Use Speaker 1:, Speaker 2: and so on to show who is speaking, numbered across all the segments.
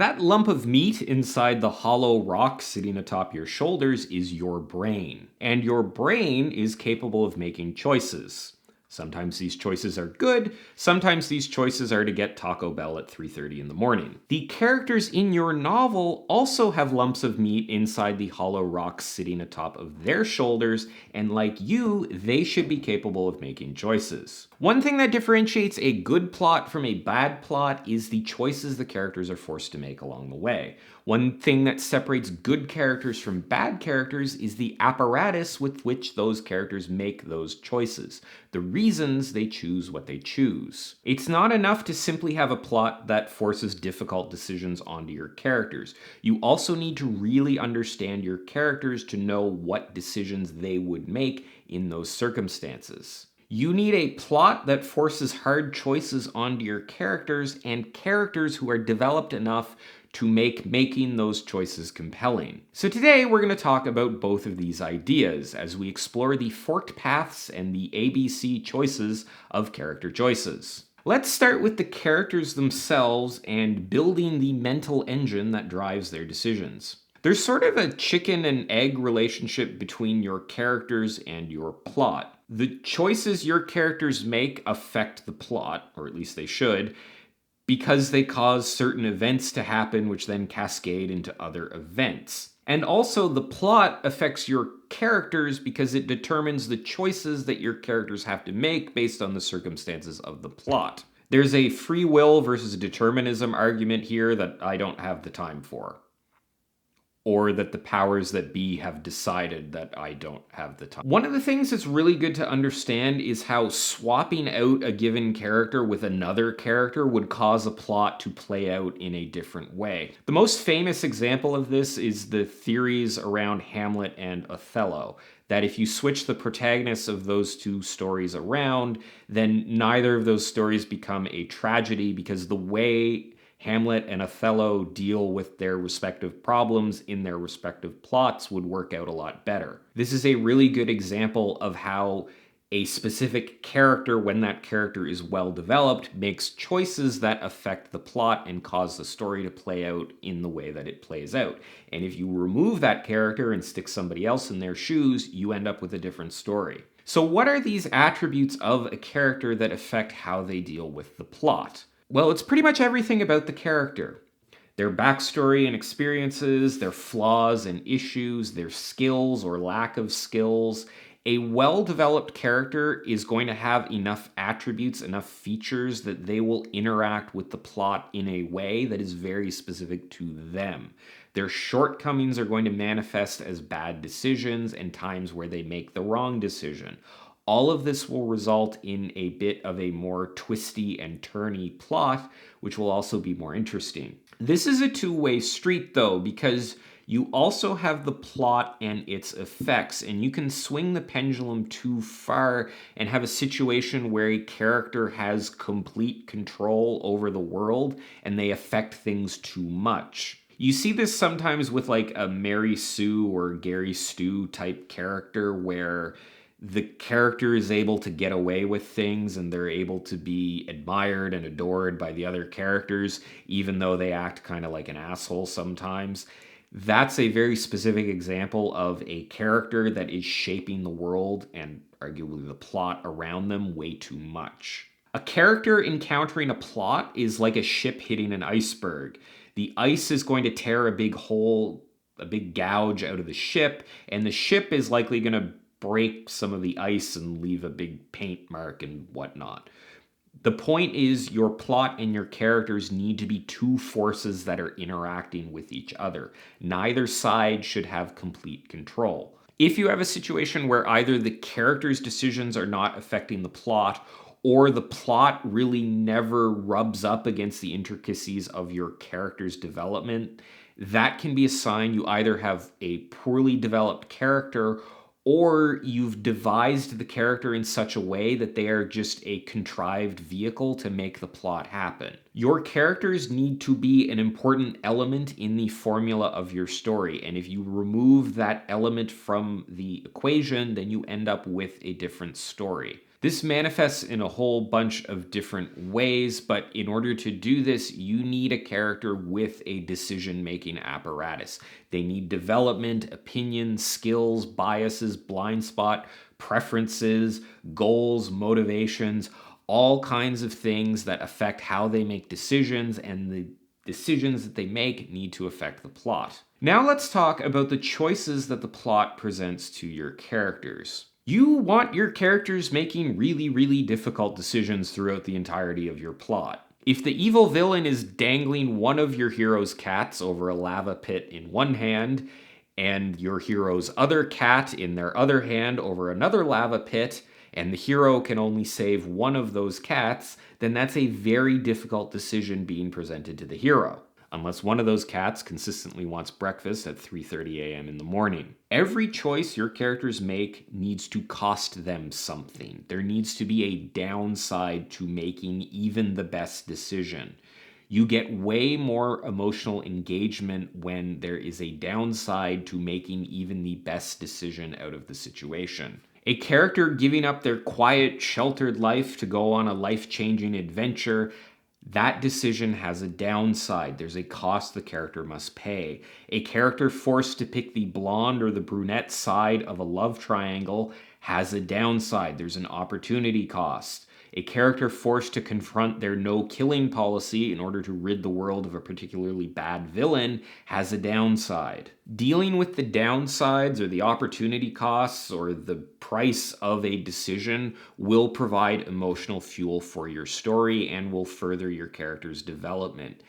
Speaker 1: That lump of meat inside the hollow rock sitting atop your shoulders is your brain. And your brain is capable of making choices. Sometimes these choices are good, sometimes these choices are to get Taco Bell at 3:30 in the morning. The characters in your novel also have lumps of meat inside the hollow rock sitting atop of their shoulders, and like you, they should be capable of making choices. One thing that differentiates a good plot from a bad plot is the choices the characters are forced to make along the way. One thing that separates good characters from bad characters is the apparatus with which those characters make those choices, the reasons they choose what they choose. It's not enough to simply have a plot that forces difficult decisions onto your characters. You also need to really understand your characters to know what decisions they would make in those circumstances. You need a plot that forces hard choices onto your characters and characters who are developed enough to make making those choices compelling. So today we're going to talk about both of these ideas as we explore the forked paths and the ABC choices of character choices. Let's start with the characters themselves and building the mental engine that drives their decisions. There's sort of a chicken and egg relationship between your characters and your plot. The choices your characters make affect the plot, or at least they should, because they cause certain events to happen which then cascade into other events. And also, the plot affects your characters because it determines the choices that your characters have to make based on the circumstances of the plot. There's a free will versus determinism argument here that I don't have the time for. Or that the powers that be have decided that I don't have the time. One of the things that's really good to understand is how swapping out a given character with another character would cause a plot to play out in a different way. The most famous example of this is the theories around Hamlet and Othello, that if you switch the protagonists of those two stories around, then neither of those stories become a tragedy because the way Hamlet and Othello deal with their respective problems in their respective plots would work out a lot better. This is a really good example of how a specific character, when that character is well developed, makes choices that affect the plot and cause the story to play out in the way that it plays out. And if you remove that character and stick somebody else in their shoes, you end up with a different story. So what are these attributes of a character that affect how they deal with the plot? Well, it's pretty much everything about the character. Their backstory and experiences, their flaws and issues, their skills or lack of skills. A well-developed character is going to have enough attributes, enough features that they will interact with the plot in a way that is very specific to them. Their shortcomings are going to manifest as bad decisions and times where they make the wrong decision. All of this will result in a bit of a more twisty and turny plot, which will also be more interesting. This is a two-way street, though, because you also have the plot and its effects, and you can swing the pendulum too far and have a situation where a character has complete control over the world and they affect things too much. You see this sometimes with like a Mary Sue or Gary Stu type character where the character is able to get away with things and they're able to be admired and adored by the other characters, even though they act kind of like an asshole sometimes. That's a very specific example of a character that is shaping the world and arguably the plot around them way too much. A character encountering a plot is like a ship hitting an iceberg. The ice is going to tear a big hole, a big gouge out of the ship, and the ship is likely going to break some of the ice and leave a big paint mark and whatnot. The point is your plot and your characters need to be two forces that are interacting with each other. Neither side should have complete control. If you have a situation where either the characters' decisions are not affecting the plot or the plot really never rubs up against the intricacies of your character's development, that can be a sign you either have a poorly developed character or you've devised the character in such a way that they are just a contrived vehicle to make the plot happen. Your characters need to be an important element in the formula of your story, and if you remove that element from the equation, then you end up with a different story. This manifests in a whole bunch of different ways, but in order to do this, you need a character with a decision-making apparatus. They need development, opinions, skills, biases, blind spot, preferences, goals, motivations, all kinds of things that affect how they make decisions, and the decisions that they make need to affect the plot. Now let's talk about the choices that the plot presents to your characters. You want your characters making really, really difficult decisions throughout the entirety of your plot. If the evil villain is dangling one of your hero's cats over a lava pit in one hand, and your hero's other cat in their other hand over another lava pit, and the hero can only save one of those cats, then that's a very difficult decision being presented to the hero. Unless one of those cats consistently wants breakfast at 3:30 a.m. in the morning. Every choice your characters make needs to cost them something. There needs to be a downside to making even the best decision. You get way more emotional engagement when there is a downside to making even the best decision out of the situation. A character giving up their quiet, sheltered life to go on a life-changing adventure, that decision has a downside. There's a cost the character must pay. A character forced to pick the blonde or the brunette side of a love triangle has a downside. There's an opportunity cost. A character forced to confront their no-killing policy in order to rid the world of a particularly bad villain has a downside. Dealing with the downsides or the opportunity costs or the price of a decision will provide emotional fuel for your story and will further your character's development.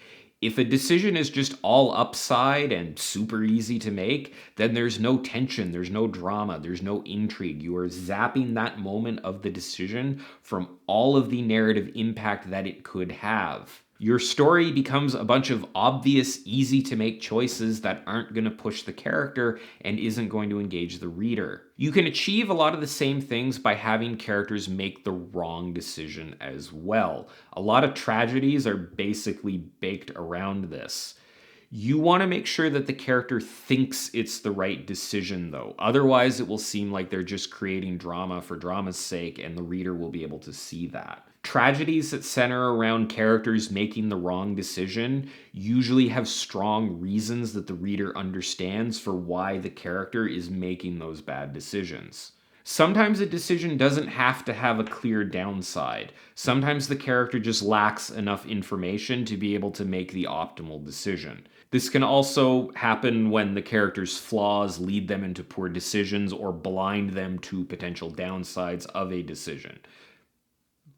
Speaker 1: If a decision is just all upside and super easy to make, then there's no tension, there's no drama, there's no intrigue. You are zapping that moment of the decision from all of the narrative impact that it could have. Your story becomes a bunch of obvious, easy to make choices that aren't going to push the character and isn't going to engage the reader. You can achieve a lot of the same things by having characters make the wrong decision as well. A lot of tragedies are basically baked around this. You want to make sure that the character thinks it's the right decision, though. Otherwise, it will seem like they're just creating drama for drama's sake, and the reader will be able to see that. Tragedies that center around characters making the wrong decision usually have strong reasons that the reader understands for why the character is making those bad decisions. Sometimes a decision doesn't have to have a clear downside. Sometimes the character just lacks enough information to be able to make the optimal decision. This can also happen when the character's flaws lead them into poor decisions or blind them to potential downsides of a decision.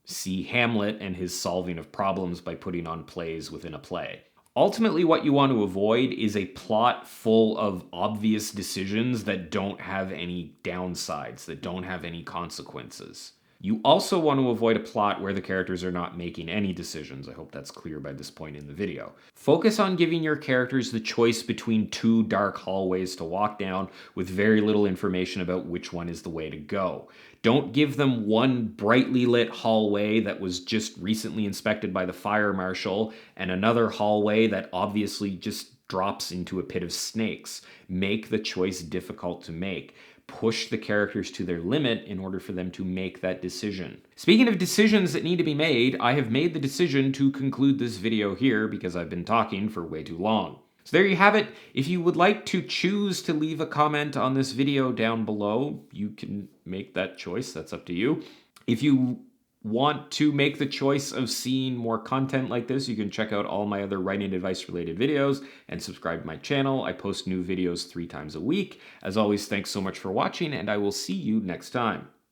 Speaker 1: See Hamlet and his solving of problems by putting on plays within a play. Ultimately, what you want to avoid is a plot full of obvious decisions that don't have any downsides, that don't have any consequences. You also want to avoid a plot where the characters are not making any decisions. I hope that's clear by this point in the video. Focus on giving your characters the choice between two dark hallways to walk down with very little information about which one is the way to go. Don't give them one brightly lit hallway that was just recently inspected by the fire marshal and another hallway that obviously just drops into a pit of snakes. Make the choice difficult to make. Push the characters to their limit in order for them to make that decision. Speaking of decisions that need to be made, I have made the decision to conclude this video here because I've been talking for way too long. So there you have it. If you would like to choose to leave a comment on this video down below, you can make that choice. That's up to you. If you want to make the choice of seeing more content like this, you can check out all my other writing advice related videos and subscribe to my channel. I post new videos 3 times a week. As always, thanks so much for watching, and I will see you next time.